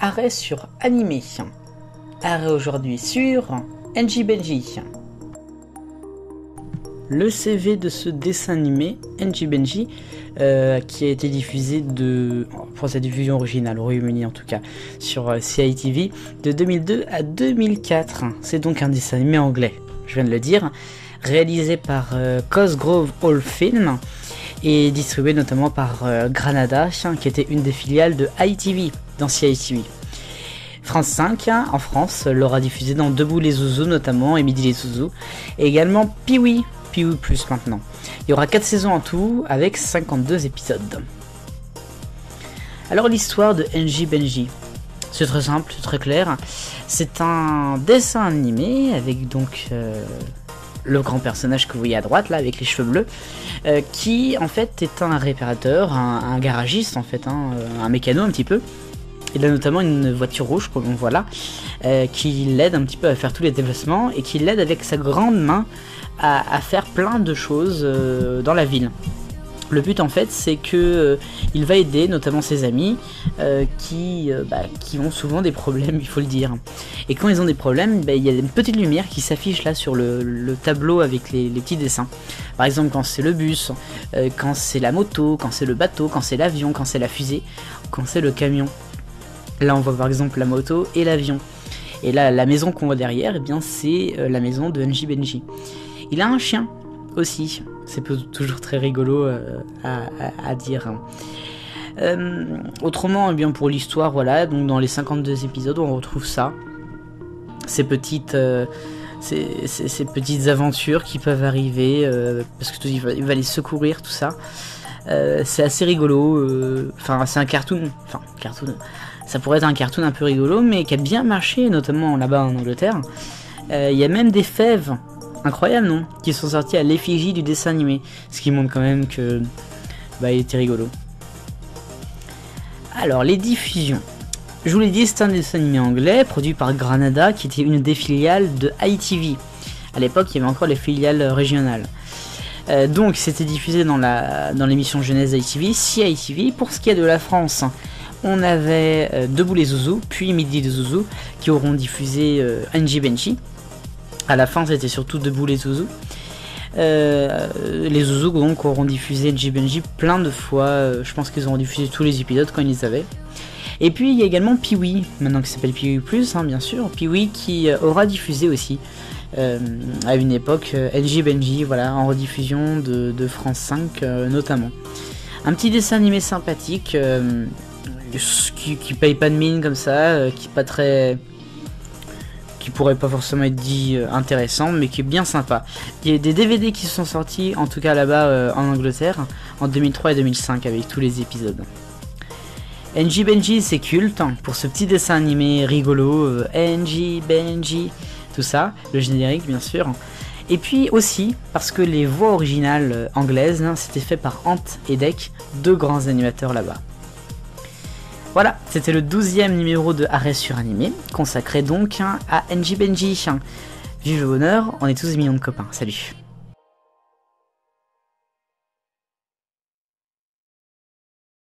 arrêt sur animé. Arrêt aujourd'hui sur NJ Benji. Le CV de ce dessin animé, NJ Benji, qui a été diffusé pour sa diffusion originale, au Royaume-Uni en tout cas, sur CITV, de 2002 à 2004. C'est donc un dessin animé anglais, je viens de le dire, réalisé par Cosgrove Hall Film, et distribué notamment par Granada, qui était une des filiales de ITV dans CITV. France 5 en France l'aura diffusé dans Debout les Zouzous notamment, et Midi les Zouzous, et également Pee-wee Plus maintenant. Il y aura 4 saisons en tout avec 52 épisodes. Alors l'histoire de NJ Benji, c'est très simple, c'est très clair. C'est un dessin animé avec donc le grand personnage que vous voyez à droite là avec les cheveux bleus, qui en fait est un réparateur, un garagiste en fait, un mécano un petit peu. Il a notamment une voiture rouge, voilà, qui l'aide un petit peu à faire tous les déplacements et qui l'aide avec sa grande main à faire plein de choses dans la ville. Le but en fait c'est que il va aider notamment ses amis qui ont souvent des problèmes, il faut le dire. Et quand ils ont des problèmes, il y a une petite lumière qui s'affiche là sur le tableau avec les petits dessins. Par exemple quand c'est le bus, quand c'est la moto, quand c'est le bateau, quand c'est l'avion, quand c'est la fusée, quand c'est le camion. Là on voit par exemple la moto et l'avion. Et là la maison qu'on voit derrière, c'est la maison de NJ Benji. Il a un chien aussi, c'est toujours très rigolo à dire. Autrement, pour l'histoire, voilà, donc dans les 52 épisodes on retrouve ça. Ces petites aventures qui peuvent arriver, parce que il va les secourir, tout ça. C'est assez rigolo, c'est un cartoon, ça pourrait être un cartoon un peu rigolo, mais qui a bien marché, notamment là-bas en Angleterre. Il y a même des fèves, incroyables non, qui sont sorties à l'effigie du dessin animé, ce qui montre quand même que il était rigolo. Alors les diffusions, je vous l'ai dit, c'est un dessin animé anglais produit par Granada, qui était une des filiales de ITV. À l'époque, il y avait encore les filiales régionales. Donc c'était diffusé dans l'émission jeunesse ITV, CITV. Pour ce qui est de la France, on avait Debout les Zouzous, puis Midi les Zouzous, qui auront diffusé NJ Benji. À la fin, c'était surtout Debout les Zouzous. Les Zouzous donc auront diffusé NJ Benji plein de fois. Je pense qu'ils auront diffusé tous les épisodes quand ils les avaient. Et puis il y a également Pee-wee, maintenant qui s'appelle Pee-wee Plus, bien sûr. Pee-wee qui aura diffusé aussi à une époque NJ Benji, voilà, en rediffusion de France 5 notamment. Un petit dessin animé sympathique, qui paye pas de mine comme ça, qui pourrait pas forcément être dit intéressant, mais qui est bien sympa. Il y a des DVD qui sont sortis, en tout cas là-bas en Angleterre, en 2003 et 2005 avec tous les épisodes. NJ Benji, c'est culte pour ce petit dessin animé rigolo, NJ Benji, tout ça, le générique bien sûr. Et puis aussi parce que les voix originales anglaises, c'était fait par Ant et Dec, deux grands animateurs là-bas. Voilà, c'était le 12e numéro de Arrêt sur Animé, consacré donc à NJ Benji. Vive le bonheur, on est tous des millions de copains, salut.